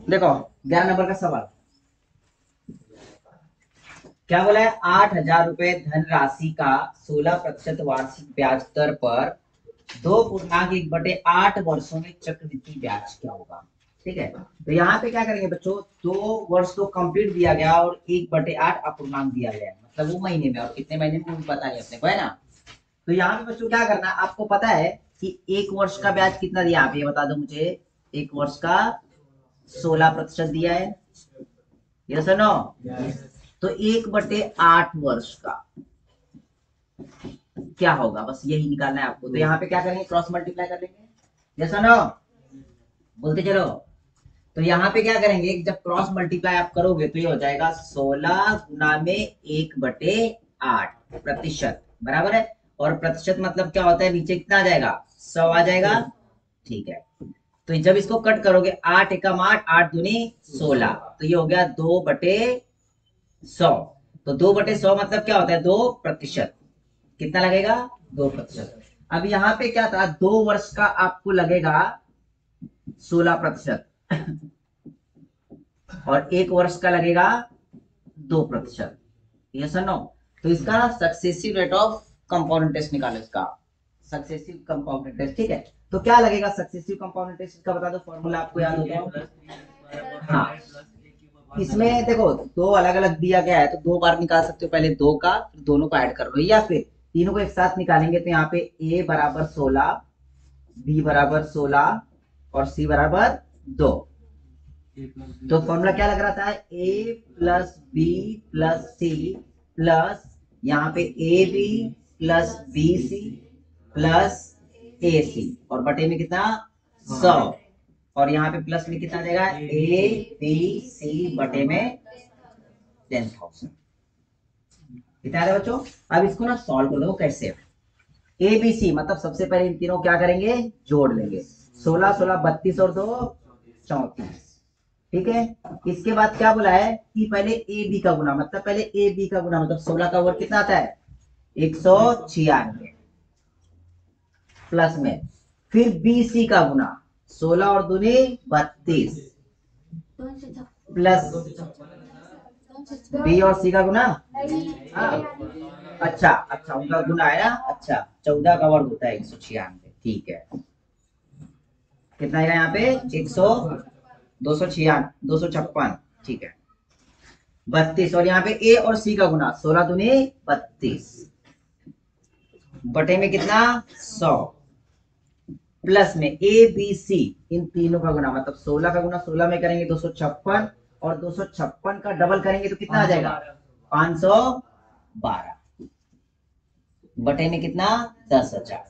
देखो 11 नंबर का सवाल क्या बोला है, 8,000 रुपए धनराशि का 16% वार्षिक ब्याज दर पर 2.1/8 वर्षों में चक्रवृद्धि ब्याज क्या होगा। ठीक है, तो यहाँ पे क्या करेंगे बच्चों, 2 वर्ष तो कंप्लीट दिया गया और 1/8 अपूर्णांक दिया गया है, मतलब वो महीने में और कितने महीने में वो पता नहीं अपने को, है ना। तो यहाँ पे बच्चों क्या करना है, आपको पता है कि 1 वर्ष का ब्याज कितना दिया, आप ये बता दो मुझे। 1 वर्ष का 16% दिया है, यस और नो। तो 1/8 वर्ष का क्या होगा, बस यही निकालना है आपको। तो यहाँ पे क्या करेंगे, क्रॉस मल्टीप्लाई कर लेंगे, यस और नो, बोलते चलो। तो यहाँ पे क्या करेंगे, जब क्रॉस मल्टीप्लाई आप करोगे तो ये हो जाएगा 16 × 1/8 बराबर है। और प्रतिशत मतलब क्या होता है, नीचे कितना आ जाएगा, 100 आ जाएगा। ठीक है, तो जब इसको कट करोगे, 8 एकम 8, 8 दूनी 16, तो ये हो गया 2/100। तो 2/100 मतलब क्या होता है, 2%। कितना लगेगा, 2%। अब यहाँ पे क्या था, 2 वर्ष का आपको लगेगा 16% और 1 वर्ष का लगेगा 2%, यस और नो। तो इसका successive rate of compound interest निकालो, इसका सक्सेसिव कंपाउंड इंटरेस्ट। ठीक है, तो क्या लगेगा सक्सेसिव कंपाउंड इंटरेस्ट का, बता दो फॉर्मूला आपको याद होगा। हाँ, इसमें देखो दो अलग अलग दिया गया है, तो 2 बार निकाल सकते हो, पहले 2 का फिर दोनों को ऐड कर लो, या फिर तीनों को एक साथ निकालेंगे। तो यहाँ पे a बराबर 16, b बराबर 16 और c बराबर 2। तो फॉर्मूला क्या लग रहा था, a plus B plus C plus यहाँ पे A B plus B C plus A C, और बटे में कितना 100, और यहाँ पे प्लस में कितना देगा, ए बी सी बटे में 10,000। कितना है बच्चों। अब इसको ना सॉल्व कर दो, कैसे, ए बी सी मतलब सबसे पहले इन तीनों क्या करेंगे, जोड़ लेंगे। 16 16 32 और 2 34। ठीक है, इसके बाद क्या बोला है कि पहले ए बी का गुना, मतलब पहले ए बी का गुना, मतलब 16 का वर्ग कितना आता है, 196 प्लस में फिर बी सी का गुना, 16 और दूनी 32 प्लस बी और सी का गुना। हाँ, अच्छा अच्छा, उनका गुना है ना, अच्छा 14 का वर्ग होता है 196। ठीक है, कितना आएगा यहाँ पे 256। ठीक है, 32, और यहाँ पे ए और सी का गुना, 16 दूनी 32 बटे में कितना 100 प्लस में ए बी सी, इन तीनों का गुना, मतलब 16 का गुना 16 में करेंगे 256, और 256 का डबल करेंगे तो कितना आ जाएगा 512 बटे में कितना 10,000।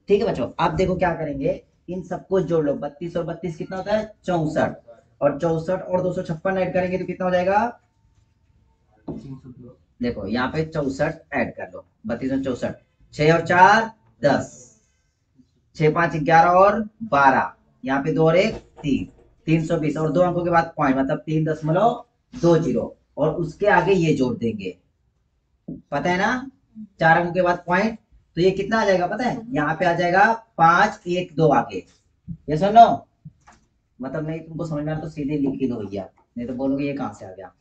ठीक है बच्चों, आप देखो क्या करेंगे, इन सबको जोड़ लो, 32 और 32 कितना होता है 64, और 64 और 256 ऐड करेंगे तो कितना हो जाएगा, देखो यहाँ पे 64 ऐड कर लो, 32 और 64, 6 और 4 10, 6 5 11 और 12, यहाँ पे 2 और 1 3, 320, और 2 अंकों के बाद पॉइंट, मतलब 3.20, और उसके आगे ये जोड़ देंगे, पता है ना, 4 अंकों के बाद पॉइंट। तो ये कितना आ जाएगा पता है, यहाँ पे आ जाएगा 512 आगे, ये सुन लो। मतलब नहीं तुमको समझ में आ रहा तो सीधे लिख ही दो भैया, नहीं तो बोलोगे ये कहाँ से आ गया,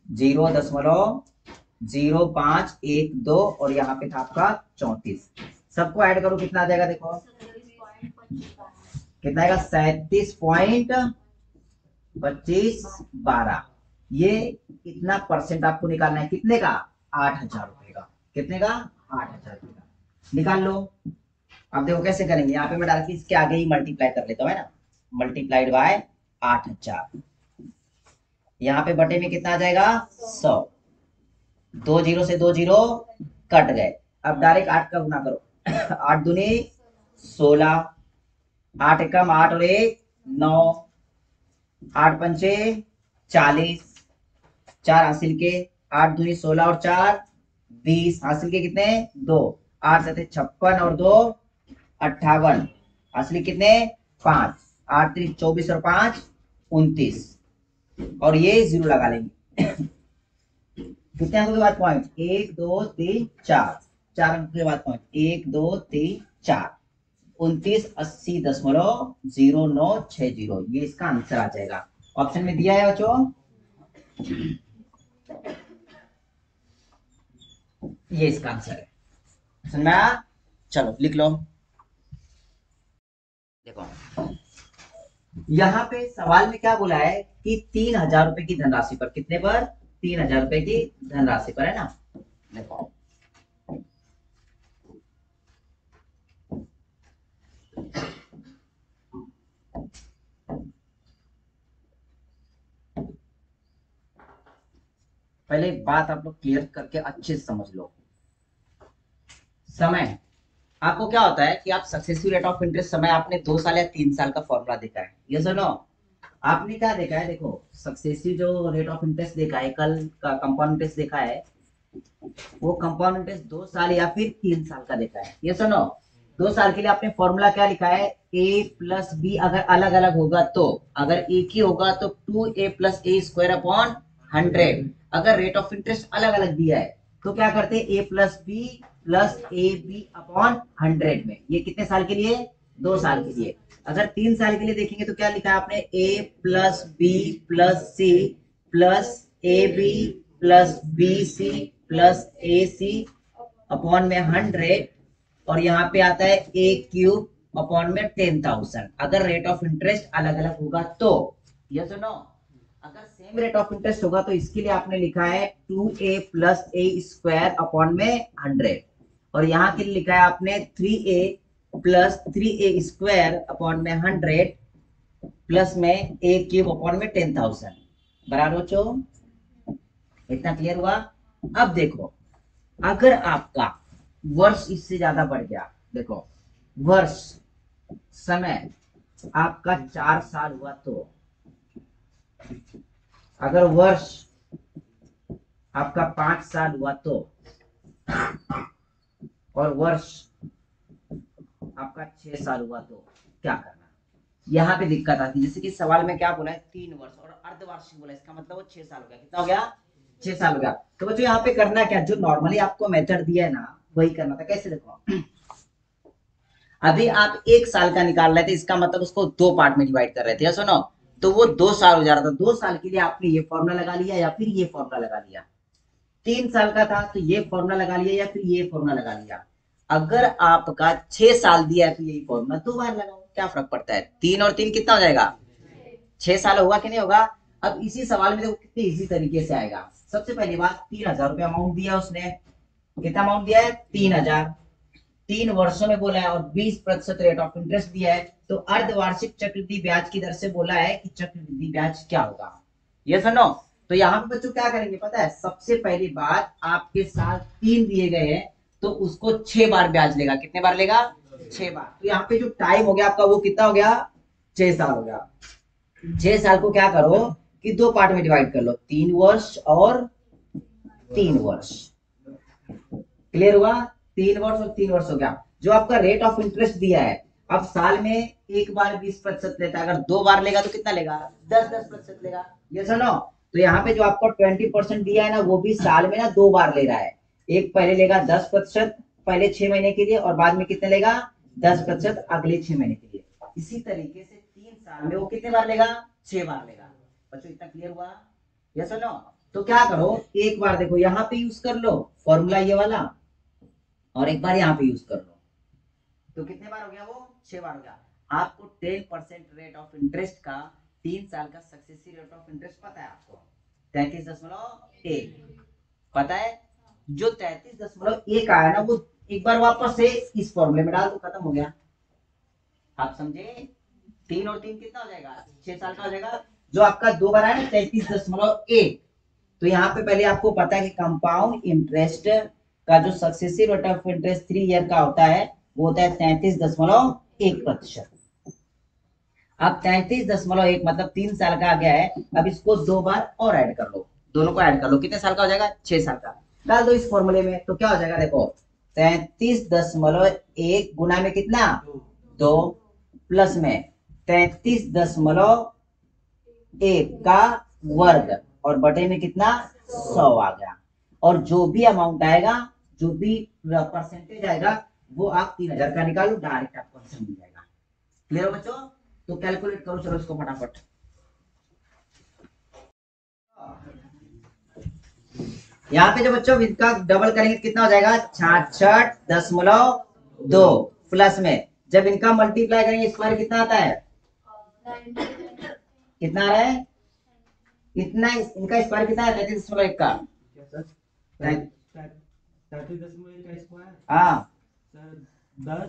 0.0512 और यहाँ पे था आपका 34। सबको ऐड करो कितना आ जाएगा, देखो कितना आएगा, 37.2512। ये इतना परसेंट आपको निकालना है, कितने का, 8,000 रुपए का। कितने का, 8,000 रुपए का निकाल लो। अब देखो कैसे करेंगे, यहाँ पे मैं डाल के इसके आगे ही मल्टीप्लाई कर लेता हूँ, है ना, मल्टीप्लाइड बाय 8,000, यहाँ पे बटे में कितना आ जाएगा 100, 2 जीरो से 2 जीरो कट गए। अब डायरेक्ट 8 का गुना करो 8 दूनी 16, 8 एकम 8 और 1 9, 8 पंचे 40, 4 हासिल के, 8 दूनी 16 और 4 20, हासिल के कितने 2, 8 सते 56 और 2 58, हासिल कितने 5, 8 3 24 और 5 29, और ये जीरो लगा लेंगे कितने अंकों के बाद पॉइंट, 1 2 3 4, 4 अंकों के बाद पॉइंट 1 2 3 4, 2980.0960, ये इसका आंसर आ जाएगा। ऑप्शन में दिया है बच्चों, ये इसका आंसर है। समझ में आया? चलो लिख लो। देखो यहाँ पे सवाल में क्या बोला है कि 3,000 रुपए की धनराशि पर, कितने पर? 3,000 रुपए की धनराशि पर, है ना। देखो पहले एक बात आप लोग क्लियर करके अच्छे से समझ लो। समय, आपको क्या होता है कि आप सक्सेसिव रेट ऑफ इंटरेस्ट समय आपने 2 साल या 3 साल का फॉर्मूला देखा है, ये सुनो। आपने क्या देखा है, देखो सक्सेसिव जो रेट ऑफ इंटरेस्ट देखा है, कल का कंपाउंड इंटरेस्ट देखा है, वो कंपाउंड इंटरेस्ट 2 साल या फिर 3 साल का देखा है, ये सुनो। 2 साल के लिए आपने फॉर्मूला क्या लिखा है, ए प्लस बी अगर अलग अलग होगा तो, अगर एक ही होगा तो 2a+a² अपॉन 100। अगर रेट ऑफ इंटरेस्ट अलग अलग दिया है तो क्या करते हैं, a+b+ab/100 में। ये कितने साल के लिए? 2 साल के लिए। अगर 3 साल के लिए देखेंगे तो क्या लिखा है आपने, a+b+c+ab+bc+ac/100, और यहाँ पे आता है a³ अपॉन 10,000। अगर रेट ऑफ इंटरेस्ट अलग अलग होगा तो, ये सुनो। अगर सेम रेट ऑफ इंटरेस्ट होगा तो इसके लिए आपने लिखा है 2a+a² अपॉन 100, और यहाँ के लिए लिखा है आपने 3a+3a² अपॉन 100 प्लस में a³ अपॉन 10,000। बराबर बच्चों, इतना क्लियर हुआ? अब देखो, अगर आपका वर्ष इससे ज्यादा बढ़ गया, देखो वर्ष समय आपका 4 साल हुआ तो, अगर वर्ष आपका 5 साल हुआ तो, और वर्ष आपका 6 साल हुआ तो क्या करना? यहाँ पे दिक्कत आती है, जैसे कि सवाल में क्या बोला है, 3 वर्ष और अर्धवार्षिक बोला है, इसका मतलब वो 6 साल हो गया। कितना हो गया? 6 साल हो गया। तो बच्चों यहाँ पे करना क्या, जो नॉर्मली आपको मेथड दिया है ना वही करना था। कैसे? देखो अभी आप 1 साल का निकाल रहे थे, इसका मतलब उसको 2 पार्ट में डिवाइड कर रहे थे, सुनो। तो वो 2 साल हो जा रहा था। 2 साल के लिए आपने ये फॉर्मूला लगा लिया या फिर ये फॉर्मूला लगा लिया। 3 साल का था तो ये फॉर्मूला लगा लिया या फिर ये फॉर्मूला लगा लिया। अगर आपका 6 साल दिया है तो यही फॉर्मूला 2 बार लगाओ, क्या फर्क पड़ता है? 3 और 3 कितना हो जाएगा? 6 साल होगा कि नहीं होगा? अब इसी सवाल में देखो कितने इसी तरीके से आएगा। सबसे पहली बात, 3,000 रुपया अमाउंट दिया उसने। कितना अमाउंट दिया है? 3,000। 3 वर्षों में बोला है और 20% रेट ऑफ इंटरेस्ट दिया है, तो अर्धवार्षिक चक्रवृद्धि ब्याज की दर से बोला है कि चक्रवृद्धि ब्याज क्या होगा। ये सुनो। तो यहाँ पे बच्चों क्या करेंगे पता है, सबसे पहली बात, आपके साथ 3 दिए गए हैं तो उसको 6 बार ब्याज लेगा। कितने बार लेगा? 6 बार। तो यहाँ पे जो टाइम हो गया आपका वो कितना हो गया? 6 साल हो गया। 6 साल को क्या करो कि 2 पार्ट में डिवाइड कर लो, 3 वर्ष और 3 वर्ष। क्लियर हुआ? 3 वर्ष और 3 वर्ष हो गया। जो आपका रेट ऑफ इंटरेस्ट दिया है, अब साल में एक बार 20% लेता है, अगर 2 बार लेगा तो कितना लेगा? 10-10% लेगा। ये सुनो, तो यहाँ पे जो आपको 20% दिया है ना, वो भी साल में ना 2 बार ले रहा है। एक पहले लेगा 10% पहले 6 महीने के लिए, और बाद में कितने लेगा? 10% अगले 6 महीने के लिए। इसी तरीके से 3 साल में वो कितने बार लेगा? 6 बार लेगा। बच्चों इतना क्लियर हुआ? ये सुनो, तो क्या करो, एक बार देखो यहाँ पे यूज कर लो फॉर्मूला ये वाला, और एक बार यहाँ पे यूज कर लो, तो कितने बार हो गया? वो 6 बार हो गया। आपको 10% रेट ऑफ इंटरेस्ट का 3 साल का सक्सेसिव रेट ऑफ इंटरेस्ट पता है आपको? 33.1 पता है। जो 33.1 आया ना, वो एक बार वापस से इस फॉर्मूले में डाल दो, खत्म हो गया। आप समझे? 3 और 3 कितना हो जाएगा? 6 साल का हो जाएगा। जो आपका 2 बार आया ना 33.1, तो यहाँ पे पहले आपको पता है कि कंपाउंड इंटरेस्ट का जो successive rate of interest 3 year का होता है वो होता है 33.1%। अब 33.1 मतलब 3 साल का आ गया है। अब इसको 2 बार और ऐड कर लो, दोनों को ऐड कर लो, कितने साल का हो जाएगा? 6 साल का। डाल दो इस फॉर्मूले में, तो क्या हो जाएगा? देखो 33.1 गुना में कितना? 2, प्लस में 33.1 का वर्ग, और बटे में कितना? 100 आ गया। और जो भी अमाउंट आएगा, जो भी परसेंटेज आएगा, वो आप 3,000 का निकालो, डायरेक्ट आपको आंसर मिल जाएगा। क्लियर हो बच्चों? तो कैलकुलेट करो चलो इसको फटाफट। यहाँ पे जो बच्चों इनका डबल करेंगे तो कितना हो जाएगा 66.2 प्लस में जब इनका मल्टीप्लाई करेंगे स्क्वायर कितना आता है, कितना आ रहा है, इतना इनका स्क्वायर कितना है 33.1 का, हाँ 10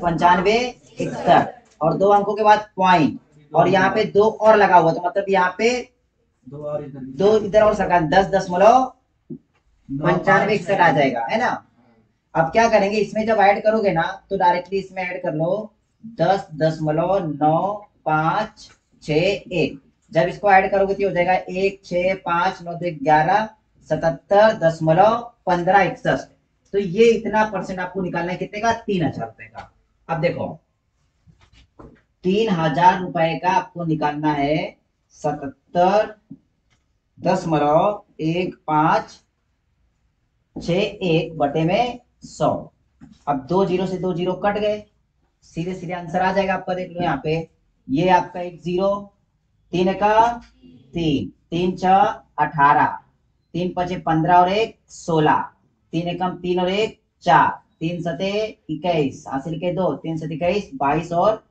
95 61 और 2 अंकों के बाद पॉइंट और यहाँ पे 2 और लगा हुआ तो मतलब यहाँ पे 2 इधर और सरकार 10.95 61 आ जाएगा, है ना। अब क्या करेंगे इसमें जब ऐड करोगे ना तो डायरेक्टली इसमें ऐड कर लो 10.9561 जब इसको ऐड करोगे तो हो जाएगा 1 6 5 9 11 77.15 61 तो ये इतना परसेंट आपको निकालना है कितने का 3000 रुपए का। अब देखो 3000 रुपए का आपको निकालना है 77.1561 बटे में 100। अब 2 जीरो से 2 जीरो कट गए, सीधे सीधे आंसर आ जाएगा आपका, देख लो यहाँ पे ये आपका 1 0 3 का 3 3 6 18 3 5 15 और 1 16 3 एकम 3 और 1 4 3 सते 21 हासिल के 2 3 सते 21 22 और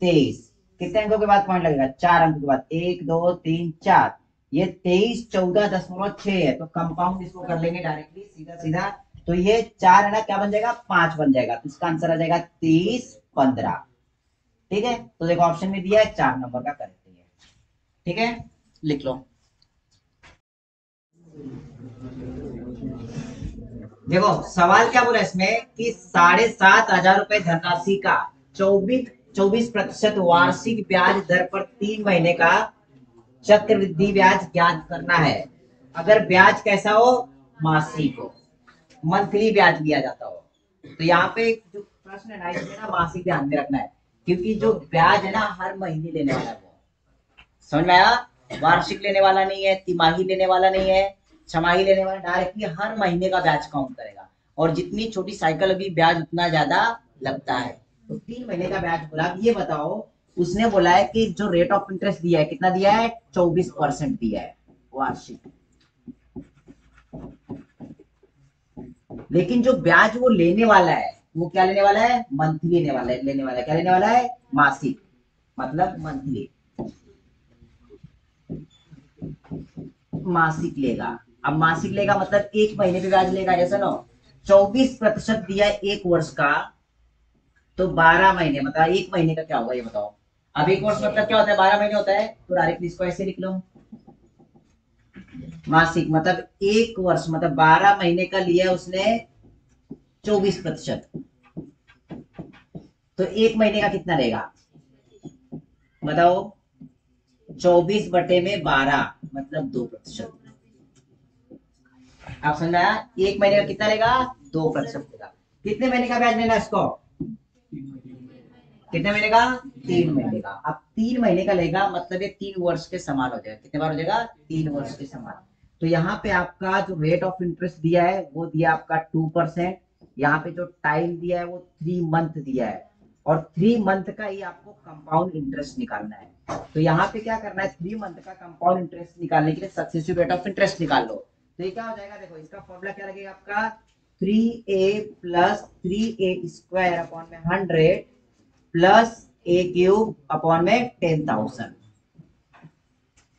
23 कितने अंकों के बाद पॉइंट लगेगा 4 अंकों के बाद 1 2 3 4 ये 23 14.6 है तो कंपाउंड इसको कर लेंगे डायरेक्टली सीधा सीधा तो ये 4 है ना क्या बन जाएगा 5 बन जाएगा तो इसका आंसर आ जाएगा 30 15। ठीक है तो देखो ऑप्शन में दिया है 4 नंबर का करेक्ट है। ठीक है लिख लो। देखो सवाल क्या बोला इसमें कि 7,500 रुपए धनराशि का 24% वार्षिक ब्याज दर पर 3 महीने का चक्रवृद्धि ब्याज ज्ञात करना है। अगर ब्याज कैसा हो मासिक हो, मंथली ब्याज लिया जाता हो तो यहाँ पे जो प्रश्न है ना इसमें ना मासिक ध्यान में रखना है क्योंकि जो ब्याज है ना हर महीने लेने वाला है वो, समझ में आया, वार्षिक लेने वाला नहीं है, तिमाही लेने वाला नहीं है, छमाही लेने वाला, डायरेक्टली हर महीने का ब्याज काउंट करेगा और जितनी छोटी साइकिल होगी ब्याज उतना ज्यादा लगता है। तो 3 महीने का ब्याज बोला। अब ये बताओ उसने बोला है कि जो रेट ऑफ इंटरेस्ट दिया है कितना दिया है 24% दिया है वार्षिक, लेकिन जो ब्याज वो लेने वाला है वो क्या लेने वाला है मंथली लेने वाला है, क्या लेने वाला है मासिक मतलब मंथली मासिक लेगा। अब मासिक लेगा मतलब 1 महीने पे ब्याज लेगा, जैसा ना 24% दिया है 1 वर्ष का तो 12 महीने मतलब 1 महीने का क्या होगा ये बताओ। अब 1 वर्ष मतलब क्या होता है 12 महीने होता है तो डायरेक्टली इसको ऐसे लिख लो मासिक मतलब 1 वर्ष मतलब 12 महीने का लिया उसने 24% तो 1 महीने का कितना रहेगा बताओ 24 बटे में 12 मतलब 2%। आप समझ आया 1 महीने का कितना रहेगा 2% देगा। कितने महीने का ब्याज लेना इसको कितने महीने का 3 महीने का। अब 3 महीने का लेगा मतलब ये 3 वर्ष के समान हो जाएगा। कितने बार हो जाएगा 3 वर्ष के समान। तो यहाँ पे आपका जो रेट ऑफ इंटरेस्ट दिया है वो दिया आपका 2%, यहाँ पे जो टाइम दिया है वो 3 मंथ दिया है और 3 मंथ का ही आपको कंपाउंड इंटरेस्ट निकालना है। तो यहाँ पे क्या करना है 3 मंथ का कंपाउंड इंटरेस्ट निकालने के लिए सक्सेसिव रेट ऑफ इंटरेस्ट निकाल लो। तो ये क्या हो जाएगा देखो इसका फॉर्मूला क्या लगेगा आपका 3a plus 3a square upon में 100 प्लस a क्यूब अपॉन में 10,000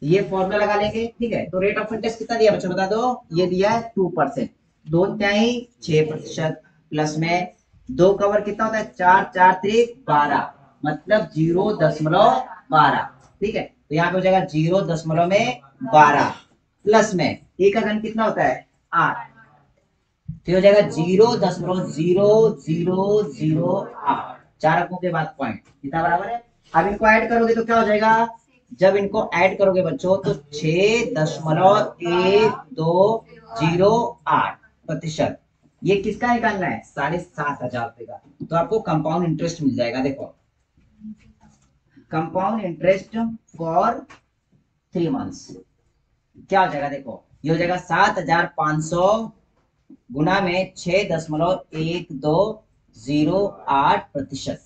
ये फॉर्मूला लगा लेंगे। ठीक है तो रेट ऑफ इंटरेस्ट कितना दिया बच्चों बता दो, ये दिया है 2%, 2/6% प्लस में 2 कवर कितना होता है 4 4 3 12 मतलब 0.12। ठीक है तो यहाँ पे हो जाएगा 0.12 प्लस में ए का घन कितना होता है 8 तो हो जाएगा 0.0008 4 अंकों के बाद पॉइंट कितना बराबर है। अब इनको ऐड करोगे तो क्या हो जाएगा, जब इनको ऐड करोगे बच्चों तो 6.1208% ये किसका निकालना है 7,500 रुपए का। तो आपको कंपाउंड इंटरेस्ट मिल जाएगा। देखो कंपाउंड इंटरेस्ट फॉर 3 मंथ्स क्या हो जाएगा, देखो ये हो जाएगा 7,500 गुना में 6.1208%।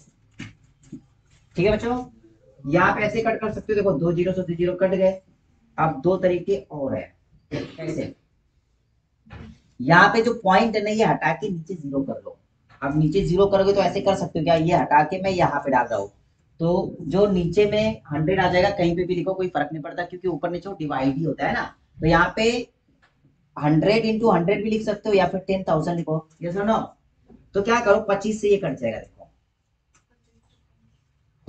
ठीक है बच्चों यहाँ पे ऐसे कट कर सकते हो, देखो 2 जीरो से 2 जीरो कट गए। अब 2 तरीके और है, कैसे, यहाँ पे जो पॉइंट है ना ये हटा के नीचे जीरो कर लो। अब नीचे जीरो करोगे तो ऐसे कर सकते हो क्या, ये हटा के मैं यहाँ पे डाल रहा हूँ, तो जो नीचे में 100 आ जाएगा, कहीं पे भी लिखो कोई फर्क नहीं पड़ता, क्योंकि ऊपर नीचे डिवाइड ही होता है ना। तो यहाँ पे 100 × 100 भी लिख सकते हो, या फिर 10,000 लिखो, ये सुनो। तो क्या करो, 25 से ये कट जाएगा, देखो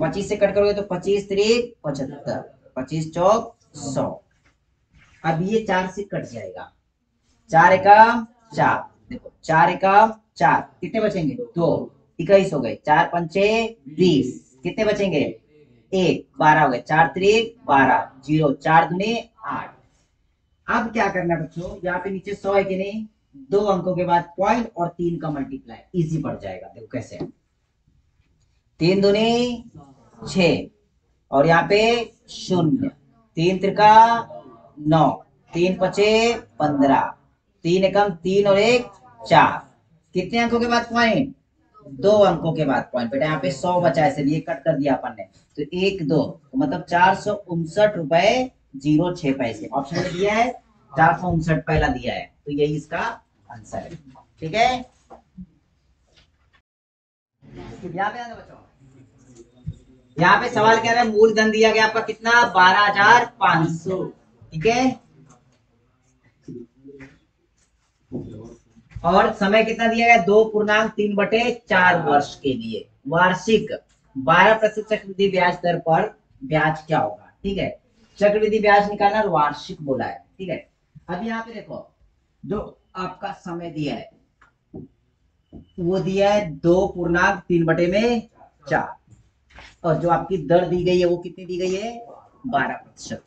25 से कट करोगे तो 25 3 75, 25 चौक 100। अब ये 4 से कट जाएगा, 4 एकम 4, देखो 4 एकम 4, कितने बचेंगे 2, 21 हो गए, 4 पंचे 20, कितने बचेंगे 1, 12 हो गए, 4 3 12, 0, 4 दूनी 8। अब क्या करना है बच्चों, यहाँ पे नीचे 100 है कि नहीं, 2 अंकों के बाद पॉइंट और 3 का मल्टीप्लाई, इजी पड़ जाएगा। देखो कैसे, 3 दूनी 6, और यहाँ पे 0, 3 त्रिका 9, 3 पचे 15, 3 एकम 3 और 1 4, कितने अंकों के बाद पॉइंट, 2 अंकों के बाद पॉइंट। बेटा यहाँ पे 100 बचा है, इसलिए कट कर दिया अपन ने, तो 1 2, तो मतलब 459 रुपए 06 पैसे ऑप्शन में दिया है, 459 पहला दिया है, तो यही इसका आंसर है। ठीक है, यहाँ पे आना बच्चों, यहाँ पे सवाल कह रहा है मूलधन दिया गया आपका कितना, 12,500। ठीक है, और समय कितना दिया गया, 2.3/4 वर्ष के लिए, वार्षिक 12% चक्रवृद्धि ब्याज दर पर ब्याज क्या होगा। ठीक है, चक्रवृद्धि ब्याज निकालना, वार्षिक बोला है। ठीक है, अब यहाँ पे देखो, जो आपका समय दिया है वो दिया है 2.3/4, और जो आपकी दर दी गई है वो कितनी दी गई है, 12%।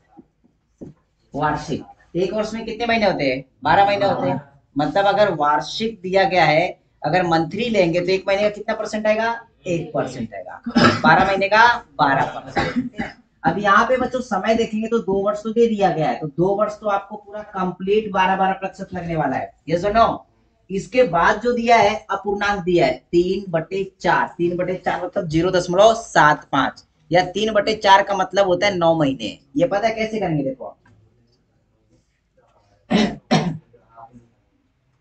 वार्षिक, एक वर्ष में कितने महीने होते हैं, 12 महीने होते हैं, मतलब अगर वार्षिक दिया गया है, अगर मंथली लेंगे तो एक महीने का कितना परसेंट आएगा, 1% आएगा, 12 महीने का 12%। अब यहाँ पे बच्चों समय देखेंगे तो 2 वर्ष तो दे दिया गया है, तो 2 वर्ष तो आपको पूरा कंप्लीट 12% लगने वाला है, ये सुनो। इसके बाद जो दिया है अपूर्णांक दिया है 3/4, 3/4 मतलब 0.75, या 3/4 का मतलब होता है 9 महीने। ये पता है कैसे करेंगे, देखो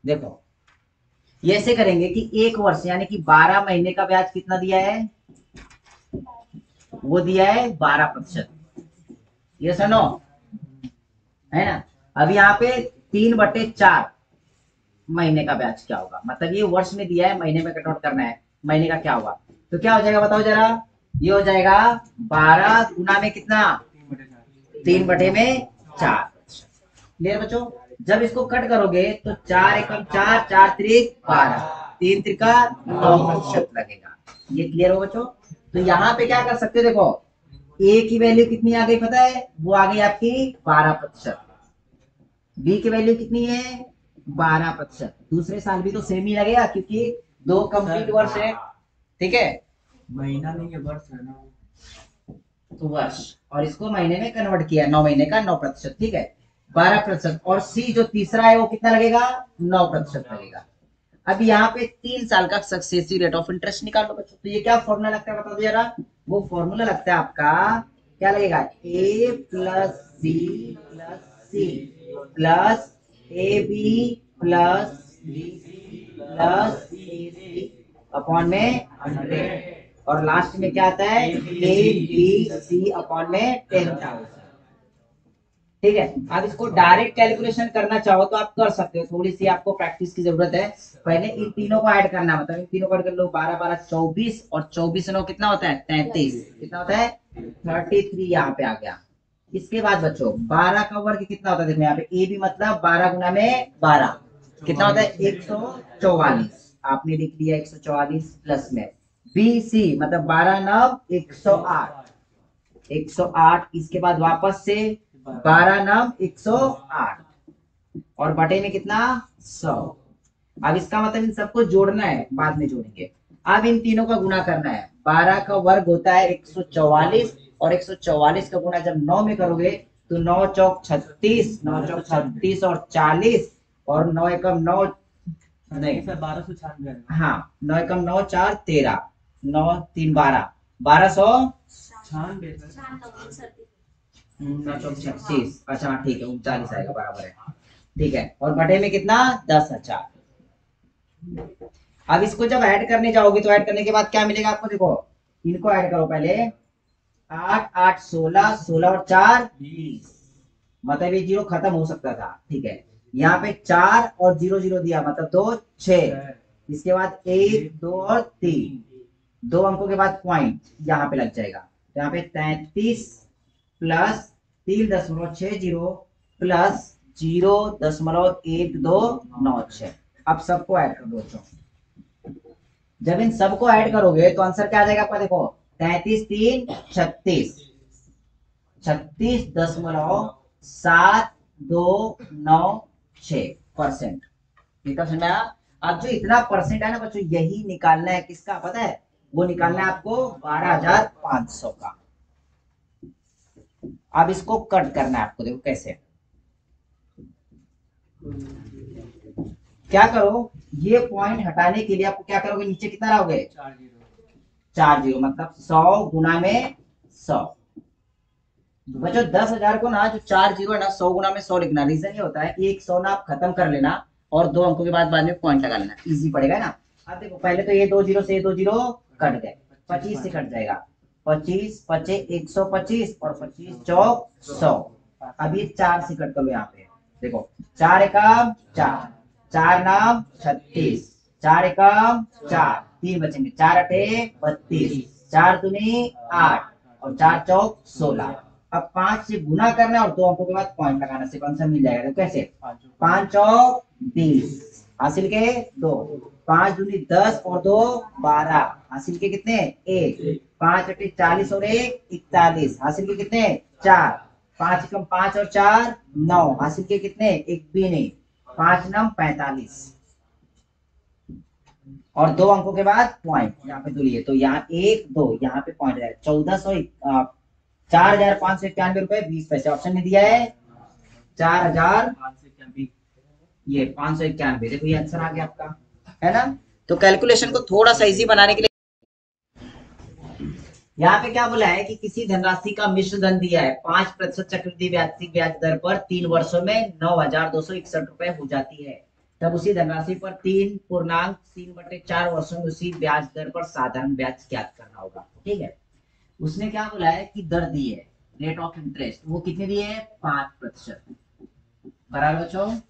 देखो ये ऐसे करेंगे कि एक वर्ष यानी कि 12 महीने का ब्याज कितना दिया है, वो दिया है 12%, ये सुनो, है ना। अब यहाँ पे 3/4 महीने का ब्याज क्या होगा, मतलब ये वर्ष में दिया है, महीने में कटआउट करना है, महीने का क्या होगा, तो क्या हो जाएगा बताओ जरा, ये हो जाएगा 12 गुना में कितना, 3/4। क्लियर बच्चों, जब इसको कट करोगे तो 4 एकम 4, 4 त्रिक 12, 3 त्रिका 9% लगेगा। ये क्लियर हो बच्चों। तो यहाँ पे क्या कर सकते हो, देखो ए की वैल्यू कितनी आ गई पता है, वो आ गई आपकी 12%, बी की वैल्यू कितनी है 12%। दूसरे साल भी तो सेम ही लगेगा, क्योंकि 2 कंप्लीट वर्ष है। ठीक है, महीना नहीं है, वर्ष है ना, तो वर्ष, और इसको महीने में कन्वर्ट किया, 9 महीने का 9%। ठीक है, 12%, और सी जो तीसरा है वो कितना लगेगा, 9% लगेगा। अब यहाँ पे 3 साल का सक्सेसिव रेट ऑफ इंटरेस्ट निकालो बच्चों, तो ये क्या फॉर्मूला लगता है बता दो जरा, वो फॉर्मूला लगता है आपका, क्या लगेगा, A plus B plus C plus A B plus B plus A C upon में 100, और लास्ट में क्या आता है, ए बी सी अपॉन में 10,000। ठीक है, अब इसको डायरेक्ट कैलकुलेशन करना चाहो तो आप कर सकते हो, थोड़ी सी आपको प्रैक्टिस की जरूरत है। पहले इन तीनों को ऐड करना, मतलब इन तीनों को ऐड कर लो, 12 12 24, और 24 9 कितना होता है 33, कितना होता है 33, यहाँ पे आ गया। इसके बाद बच्चों 12 का वर्ग कितना होता है, देखो यहाँ पे ए भी मतलब 12 गुना में 12 कितना होता है 144, आपने लिख लिया 144 प्लस में, बी सी मतलब 12 9 108, 108, इसके बाद वापस से 12 9 108, और बटे में कितना 100। अब इसका मतलब इन सबको जोड़ना है, बाद में जोड़ेंगे। अब इन तीनों का गुणा करना है, 12 का वर्ग होता है 144, और 144 का गुणा जब 9 में करोगे तो 9 चौक 36, 9 चौक 36 और 40, और 9 एकम 9 नहीं सर 1296, हाँ 9 एकम 9 4 13, 9 3 12, 1296, 96 36, अच्छा ठीक है 39 आएगा, बराबर है। ठीक है, और बटे में कितना 10,000। अब इसको जब ऐड करने जाओगे तो ऐड करने के बाद क्या मिलेगा आपको, देखो इनको ऐड करो पहले, 8 8 16, 16 और 4 20, मतलब ये जीरो खत्म हो सकता था, ठीक है। यहाँ पे 4 और 0 0 दिया, मतलब 2 6, इसके बाद 1 2 और 3, 2 अंकों के बाद पॉइंट यहाँ पे लग जाएगा, तो यहाँ पे 33 प्लस 3.60 प्लस 0.1296। अब सबको ऐड कर दो बच्चों। जब इन सबको ऐड करोगे तो आंसर क्या आ जाएगा आपका, देखो 33 3 36, 36.7296%। ठीक है, अब जो इतना परसेंट है ना बच्चों, यही निकालना है किसका पता है, वो निकालना है आपको 12,500 का। अब इसको कट करना है आपको, देखो कैसे, क्या करो, ये पॉइंट हटाने के लिए आपको क्या करोगे, नीचे कितना लाओगे, 4 जीरो, मतलब 100 गुना में 100। बच्चों 10,000 को ना, जो 4 जीरो है ना, 100 गुना में 100 लिखना। रीजन ये होता है कि एक 100 ना आप खत्म कर लेना और 2 अंकों के बाद में पॉइंट लगा लेना, इजी पड़ेगा ना। अब देखो पहले तो ये 2 जीरो से 2 जीरो कट गए, 25 से कट जाएगा, 25 पचे 125 और 25 चौक 100। अब ये 4 से कट करो, यहाँ पे देखो 4 एकम 4, 4 नाम 36, 4 एकम 4, 3 बचेंगे, 4 अठे 32, 4 दूनी 8 और 4 चौक 16। अब 5 से गुना करना है और 2 अंकों के बाद पॉइंट लगाना, सिर्फ आंसर मिल जाएगा। तो कैसे, 5 चौक 20, हासिल के 2, 5 दूनी 10 और 2 12, हासिल के कितने 1, 5 अठे 40 और 1 41, हासिल के कितने 4, 5 कम 5 और 4 9, हासिल के कितने 1 भी नहीं, 5 नम 45 और 2 अंकों के बाद पॉइंट यहाँ पे दूरिए, तो यहाँ 1 2 यहाँ पे पॉइंट है 4,591 रुपए 20 पैसे, ऑप्शन में दिया है 4,000, ये 591, देखो ये आंसर आ गया आपका, है ना। तो कैलकुलेशन को थोड़ा सा इजी बनाने के लिए यहाँ पे क्या बोला है कि किसी धनराशि का मिश्र धन दिया है 5% चक्रवृद्धि ब्याज दर पर 3 वर्षों में 9,261 रुपए हो जाती है, तब उसी धनराशि पर 3.3/4 वर्षों में उसी ब्याज दर पर साधारण ब्याज ज्ञात करना होगा। ठीक है, उसने क्या बोला है कि दर दी है, रेट ऑफ इंटरेस्ट, वो कितने दिए है 5%। बराबर बच्चों,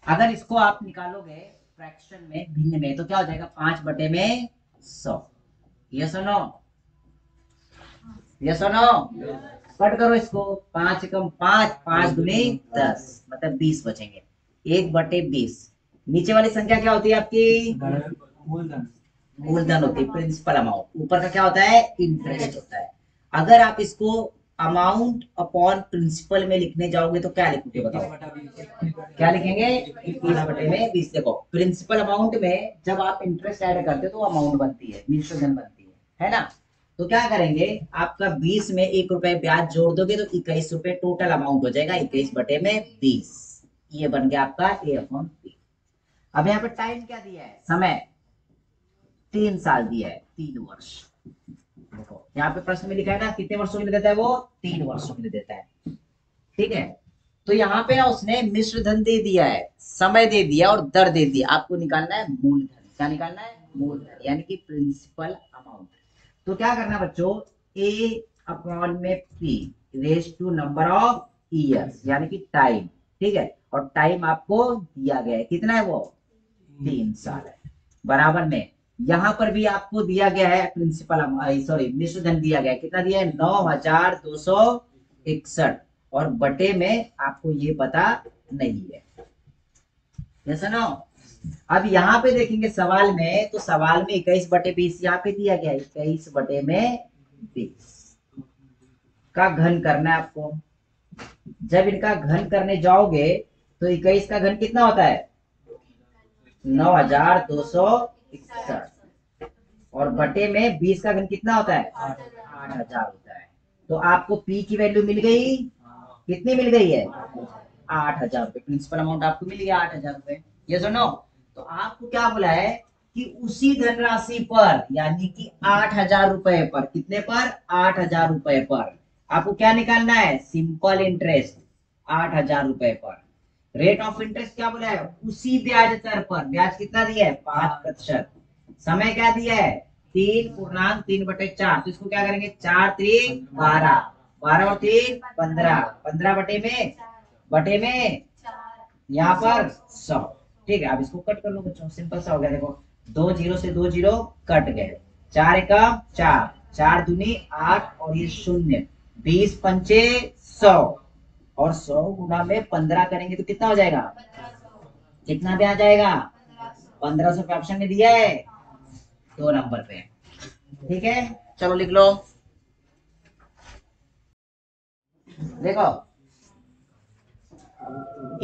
अगर इसको आप निकालोगे फ्रैक्शन में, भिन्न में, तो क्या हो जाएगा 5/100। यस और नो, यस और नो, कट करो इसको, 5 कम 5, 5 दूनी 10, मतलब 20 बचेंगे, 1/20। नीचे वाली संख्या क्या होती है आपकी, मूलधन। मूलधन होती है, प्रिंसिपल अमाउंट। ऊपर का क्या होता है, इंटरेस्ट होता है। अगर आप इसको अमाउंट अपॉन प्रिंसिपल में लिखने जाओगे तो क्या लिखोगे बताओ, क्या लिखेंगे 21/20। देखो प्रिंसिपल अमाउंट में जब आप इंटरेस्ट ऐड करते हो तो अमाउंट बनती है, मिश्रधन बनती है ना। तो क्या करेंगे, आपका 20 में 1 रुपए ब्याज जोड़ दोगे तो 21 रुपए टोटल अमाउंट हो जाएगा, 21/20, ये बन गया आपका A/B। अब यहाँ पे टाइम क्या दिया है, समय 3 साल दिया है, 3 वर्ष। देखो यहाँ पे प्रश्न में लिखा है ना, कितने वर्षों के लिए देता है, वो 3 वर्षों के लिए देता है। ठीक है, तो यहाँ पे ना उसने मिश्र धन दे दिया है, समय दे दिया और दर दे दिया, आपको निकालना है मूलधन। क्या निकालना है, मूलधन, यानी कि प्रिंसिपल अमाउंट। तो क्या करना बच्चों, A/P raise to number of years, यानी कि टाइम। ठीक है, और टाइम आपको दिया गया है, कितना है वो 3 साल है। बराबर में यहाँ पर भी आपको दिया गया है प्रिंसिपल, सॉरी मिश्र धन दिया गया है, कितना दिया है 9,261, और बटे में आपको ये पता नहीं है। जैसा ना, अब यहाँ पे देखेंगे सवाल में, तो सवाल में 21/20 यहाँ पे दिया गया है, 21/20 का घन करना है आपको। जब इनका घन करने जाओगे तो 21 का घन कितना होता है 9,261, और बटे में 20 का घन कितना होता है 8,000 होता है। तो आपको P की वैल्यू मिल गई, कितनी मिल गई है 8,000 रुपए, प्रिंसिपल अमाउंट आपको मिल गया 8,000 रुपए। ये सुनो, तो आपको क्या बोला है कि उसी धनराशि पर, यानी कि 8,000 रुपए पर, कितने पर 8,000 रुपए पर आपको क्या निकालना है, सिंपल इंटरेस्ट 8,000 रुपए पर। रेट ऑफ इंटरेस्ट क्या बोला है, उसी ब्याज दर पर। ब्याज कितना दिया है, 5%। समय क्या दिया है, 3.3/4। तो इसको क्या करेंगे, 4×3 = 12, 12 और 3 15, 15 बटे में यहाँ पर 100। ठीक है, अब इसको कट कर लो बच्चों, सिंपल सा हो गया। देखो 2 जीरो से 2 जीरो कट गए, 4 एकम 4, 4 दूनी 8 और ये 0, 20 पंचे 100 और 100 गुना में 15 करेंगे तो कितना हो जाएगा, कितना ब्याज आएगा, 1500 पे ऑप्शन में दिया है 2 नंबर पे। ठीक है, चलो लिख लो। देखो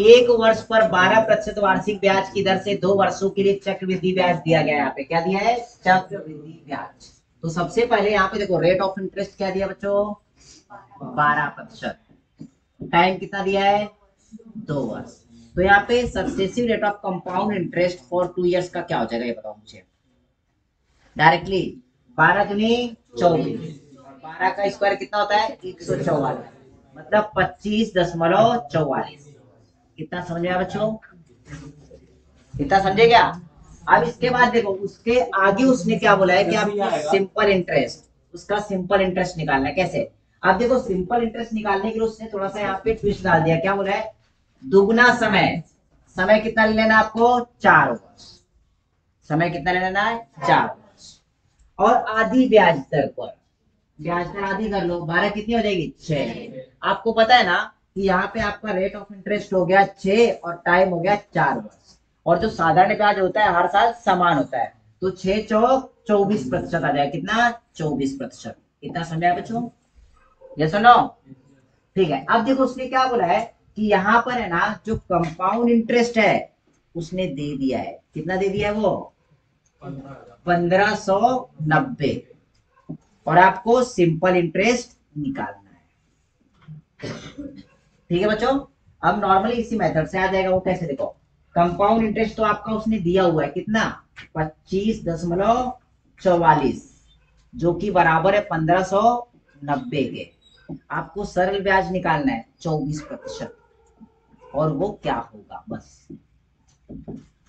1 वर्ष पर 12% वार्षिक ब्याज की दर से 2 वर्षों के लिए चक्रवृद्धि ब्याज दिया गया है। यहाँ पे क्या दिया है, चक्रवृद्धि ब्याज। तो सबसे पहले यहाँ पे देखो रेट ऑफ इंटरेस्ट क्या दिया बच्चों, 12%। टाइम कितना दिया है, 2 वर्ष। तो यहाँ पे successive rate of compound interest for 2 years का क्या हो जाएगा, ये बताओ मुझे डायरेक्टली। 12 दूनी 24, 12 का स्क्वायर कितना होता है, 144, मतलब 25.44। कितना समझ में आया बच्चों, कितना समझे क्या। अब इसके बाद देखो उसके आगे उसने क्या बोला है कि आपको सिंपल इंटरेस्ट, उसका सिंपल इंटरेस्ट निकालना है। कैसे, अब देखो सिंपल इंटरेस्ट निकालने के लिए उसने थोड़ा सा यहाँ पे ट्विस्ट डाल दिया। क्या बोला है, दुगना समय, समय कितना ले लेना आपको, 4 वर्ष। समय कितना ले लेना है, 4 वर्ष। और आधी ब्याज दर पर, ब्याज दर आधी कर लो, 12 कितनी हो जाएगी, 6। आपको पता है ना कि यहाँ पे आपका रेट ऑफ इंटरेस्ट हो गया 6 और टाइम हो गया 4 वर्ष। और जो साधारण ब्याज होता है हर साल समान होता है, तो 6 चौक 24% आ जाएगा, कितना, 24%। इतना समझा बच्चों, ये सुनो। ठीक है, अब देखो उसने क्या बोला है कि यहाँ पर है ना जो कंपाउंड इंटरेस्ट है उसने दे दिया है, कितना दे दिया है वो, 1590। और आपको सिंपल इंटरेस्ट निकालना है। ठीक है बच्चों, अब नॉर्मली इसी मेथड से आ जाएगा। वो कैसे, देखो कंपाउंड इंटरेस्ट तो आपका उसने दिया हुआ है कितना, 25.44, जो कि बराबर है 1590 के। आपको सरल ब्याज निकालना है 24%, और वो क्या होगा, बस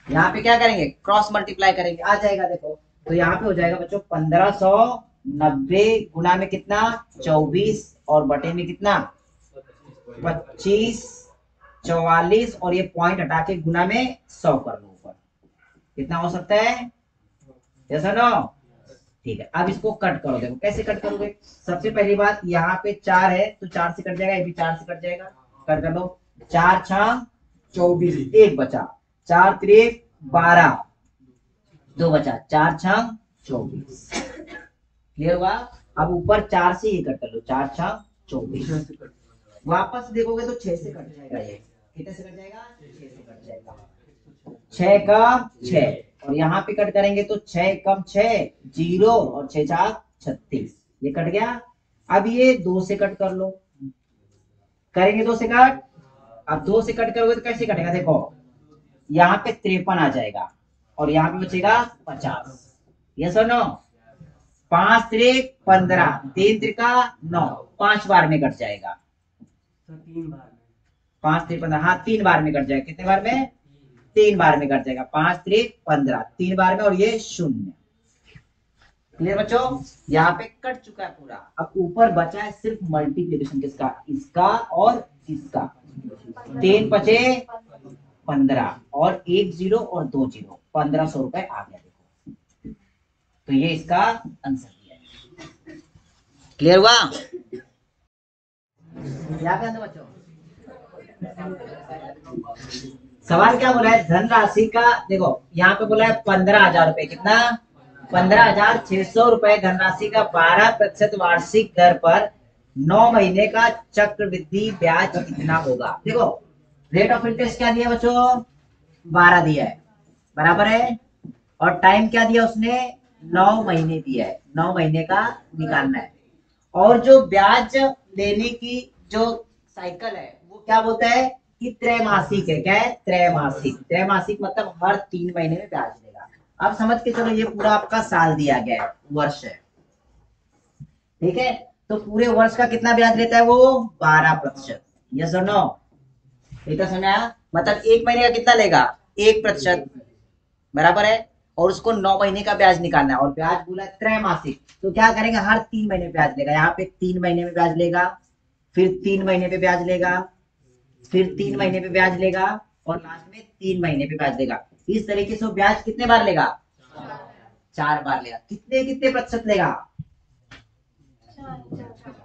यहाँ पे क्या करेंगे, क्रॉस मल्टीप्लाई करेंगे, आ जाएगा। देखो तो यहाँ पे हो जाएगा बच्चों 1590 गुना में कितना, 24 और बटे में कितना, 2544 और ये पॉइंट हटा के गुना में 100 कर लो ऊपर। कितना हो सकता है, जैसा ना। ठीक है, अब इसको कट करो। देखो कैसे कट करोगे, सबसे पहली बात यहाँ पे 4 है तो 4 से कट जाएगा, ये भी 4 से कट जाएगा, कट कर लो। 4 6 24, एक बचा, 4 3 12, 2 बचा, 4 6 24। क्लियर हुआ। अब ऊपर 4 से ये कट कर लो, 4 6 24। वापस देखोगे तो 6 से कट जाएगा, ये कितने से कट जाएगा, 6 से कट जाएगा, 6 का 6। और यहाँ पे कट करेंगे तो 6 कम 6 0 और 6 4 36, ये कट गया। अब ये 2 से कट कर लो, करेंगे 2 से कट। अब 2 से कट करोगे तो कैसे कटेगा, देखो यहाँ पे 53 आ जाएगा और यहाँ पे बचेगा 50। यस और नो, 5 3 15, 3 3 9, 5 बार में कट जाएगा। तो 3 बार में 5 3 15, हाँ 3 बार में कट जाएगा। कितने बार में, 3 बार में कट जाएगा। 5 3 15, 3 बार में, और ये 0। क्लियर बच्चों, यहाँ पे कट चुका है पूरा। अब ऊपर बचा है सिर्फ मल्टीप्लीकेशन किसका, इसका और इसका। 3 5 15 और 1 0 और 2 0, 1500 रुपए आ गया। देखो तो ये इसका आंसर दिया है। क्लियर हुआ, क्या कहते हैं बच्चों, सवाल क्या बोला है, धनराशि का। देखो यहाँ पे बोला है 15,000 रुपए, कितना, 15,600 रुपए धनराशि का 12% वार्षिक दर पर 9 महीने का चक्रवृद्धि ब्याज कितना होगा। देखो रेट ऑफ इंटरेस्ट क्या दिया बच्चों, 12 दिया है, बराबर है। और टाइम क्या दिया उसने, 9 महीने दिया है, 9 महीने का निकालना है। और जो ब्याज लेने की जो साइकिल है वो क्या बोलता है कि त्रैमासिक है। क्या है, त्रैमासिक। त्रैमासिक मतलब हर 3 महीने में ब्याज देगा। अब समझ के चलो ये पूरा आपका साल दिया गया है, वर्ष है, ठीक है। तो पूरे वर्ष का कितना ब्याज लेता है वो, 12%। यस और नो, इतना समझ में आया? मतलब 1 महीने का कितना लेगा? 1%, बराबर है। और उसको 9 महीने का ब्याज निकालना है, और ब्याज बोला त्रैमासिक, तो क्या करेंगे, हर 3 महीने में ब्याज लेगा। यहाँ पे 3 महीने में ब्याज लेगा, फिर 3 महीने पे ब्याज लेगा, फिर 3 महीने पे ब्याज लेगा, और लास्ट में 3 महीने पे ब्याज लेगा। इस तरीके से वो ब्याज कितने बार लेगा? 4 बार लेगा। कितने कितने प्रतिशत लेगा?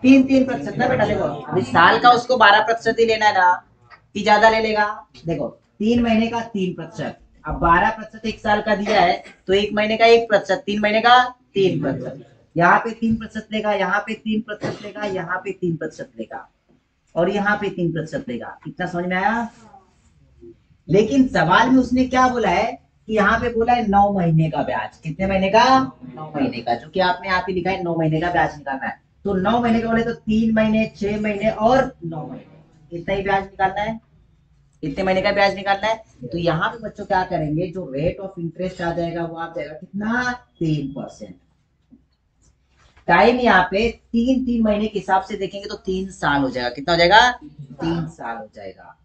3-3% ना बेटा। देखो अभी साल का उसको 12% ही लेना है ना, कि ज्यादा ले लेगा? देखो 3 महीने का 3%, अब 12% एक साल का दिया है, तो 1 महीने का 1%, 3 महीने का 3%। यहाँ पे 3% लेगा, यहाँ पे 3% लेगा, यहाँ पे 3% लेगा, और यहाँ पे 3% लेगा। इतना समझ में आया? लेकिन सवाल में उसने क्या बोला है कि यहाँ पे बोला है 9 महीने का ब्याज। कितने महीने का? 9 महीने का, जो कि आपने यहाँ पे लिखा है 9 महीने का ब्याज निकालना है। तो 9 महीने का बोले तो 3 महीने, 6 महीने और 9 महीने, इतना ही ब्याज निकालना है। इतने महीने का ब्याज निकालना है। तो यहाँ पे बच्चों क्या करेंगे, जो रेट ऑफ इंटरेस्ट आ जाएगा वो आ जाएगा कितना? 3%। टाइम यहाँ पे 3-3 महीने के हिसाब से देखेंगे तो 3 साल हो जाएगा। कितना हो जाएगा? 3 साल हो जाएगा।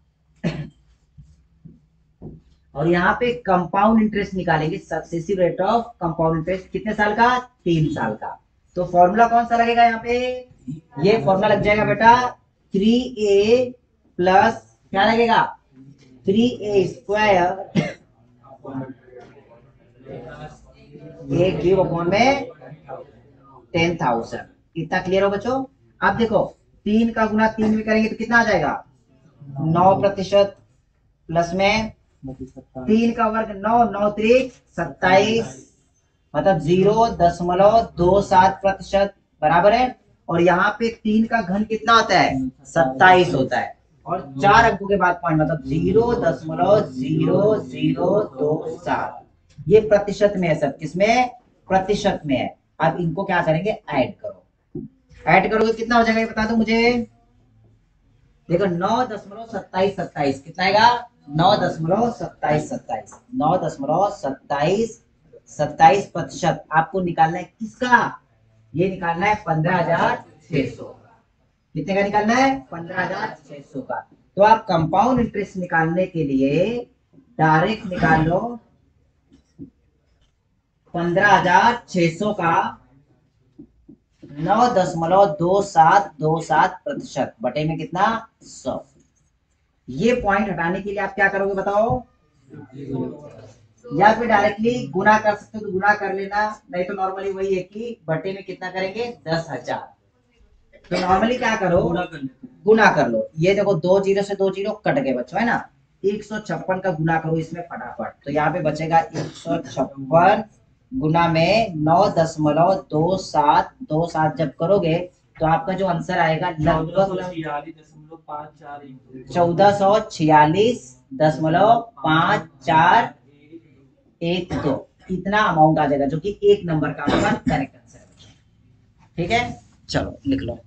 और यहाँ पे कंपाउंड इंटरेस्ट निकालेंगे, successive rate of compound interest, कितने साल का? 3 साल का। तो फॉर्मूला कौन सा लगेगा यहाँ पे? ये फॉर्मूला लग जाएगा बेटा 3a प्लस क्या लगेगा? 3a स्क्वायर ए क्यूब अपॉन में 10,000। इतना क्लियर हो बच्चों? अब देखो 3 का गुना 3 में करेंगे तो कितना आ जाएगा? 9%, प्लस में 3 का वर्ग 9, 9 त्रिक 27, मतलब 0.27%, बराबर है। और यहाँ पे 3 का घन कितना होता है? 27 होता है, और 4 अंकों के बाद पॉइंट, मतलब 0.0027। ये प्रतिशत में है सब। किसमें? प्रतिशत में है। अब इनको क्या करेंगे? ऐड करो। ऐड करोगे कितना हो जाएगा ये बता दो मुझे। देखो 9.2727 कितना आएगा? 9.2727, 9.2727 आपको निकालना है। किसका? ये निकालना है 15,600। कितने का निकालना है? 15,600 का। तो आप कंपाउंड इंटरेस्ट निकालने के लिए डायरेक्ट निकाल लो 15,600 का 9.2727% बटे में कितना? 100। ये पॉइंट हटाने के लिए आप क्या करोगे बताओ? या फिर डायरेक्टली गुना कर सकते हो तो गुना कर लेना, नहीं तो नॉर्मली वही है कि बटे में कितना करेंगे? 10,000। तो नॉर्मली क्या करो? गुना कर लो। ये देखो 2 जीरो से 2 जीरो कट गए बच्चों, है ना? 156 का गुना करो इसमें फटाफट, तो यहाँ पे बचेगा 156 गुना में 9.2727 जब करोगे तो आपका जो आंसर आएगा लगभग 1446.5412 इतना अमाउंट आ जाएगा, जो कि 1 नंबर का आपका करेक्ट आंसर है। ठीक है, चलो लिख लो।